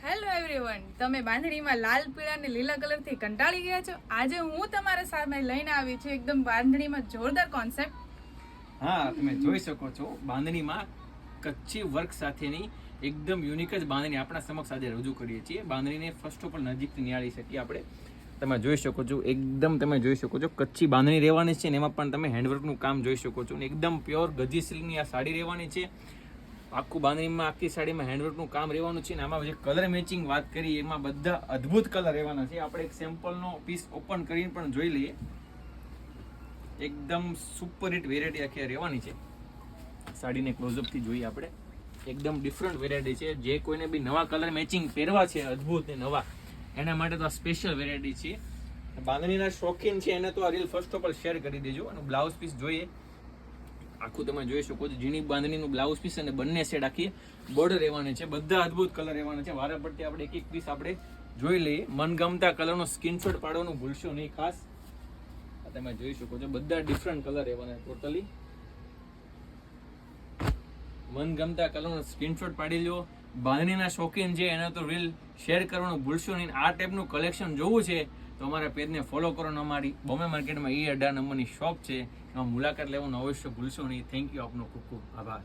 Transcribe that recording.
Hello everyone, તમે બાંધણીમાં લાલ પીળા અને લીલા કલરથી કંટાળી ગયા છો? આજે હું તમારા સામે લઈને આવી છું એકદમ બાંધણીમાં જોરદાર કોન્સેપ્ટ. હા, તમે જોઈ શકો છો બાંધણીમાં કચ્છી વર્ક સાથેની એકદમ યુનિક જ બાંધણી આપણા સમક્ષ આજે રજૂ કરીએ છીએ. બાંધણીને ફર્સ્ટ ઓફ ઓલ નજીકથી નિહાળી શકીએ આપણે. તમે જોઈ શકો છો એકદમ, તમે જોઈ શકો છો કચ્છી બાંધણી રહેવાની છે ને એમાં પણ તમે હેન્ડવર્કનું કામ જોઈ શકો છો. એકદમ પ્યોર ગજી સિલ્કની આ સાડી રહેવાની છે. આખું બાંધણીમાં આખી સાડીમાં હેન્ડવર્કનું કામ રહેવાનું છે ને આમાં જે કલર મેચિંગ વાત કરી એમાં બધા અદ્ભુત કલર રહેવાના છે. આપણે એક સેમ્પલનો પીસ ઓપન કરીને પણ જોઈ લઈએ. એકદમ સુપર હિટ વેરાયટી આખી રહેવાની છે. સાડીને ક્લોઝઅપથી જોઈએ આપણે. એકદમ ડિફરન્ટ વેરાયટી છે. જે કોઈને બી નવા કલર મેચિંગ પહેરવા છે અદ્ભુત ને નવા, એના માટે તો આ સ્પેશિયલ વેરાયટી છે. બાંધણીના શોખીન છે એને તો આ reel first of all share કરી દેજો. અને બ્લાઉઝ પીસ જોઈએ આખું તમે જોઈ શકો છો ઝીણી બાંધણીનું બ્લાઉઝ પીસ અને બંને સેટ આખી બોર્ડર રહેવાની છે. બધા અદ્ભુત કલર રહેવાના છે. વારા પડતી આપણે એક એક પીસ આપણે જોઈ લઈએ. મનગમતા કલરનો સ્ક્રીનશોટ પાડવાનું ભૂલશો નહીં ખાસ. તમે જોઈ શકો છો બધા ડિફરન્ટ કલર રહેવાના ટોટલી. મનગમતા કલરનો સ્ક્રીનશોટ પાડી લો. બાંધણીના શોખીન છે એને તો રીલ શેર કરવાનું ભૂલશો નહીં. આ ટાઈપનું કલેક્શન જોવું છે તો અમારા પેજને ફોલો કરો. અમારી બોમ્બે માર્કેટમાં E18 નંબરની શોપ છે, એમાં મુલાકાત લેવાનું અવશ્ય ભૂલશો નહીં. થેન્ક યુ, આપનો ખૂબ ખૂબ આભાર.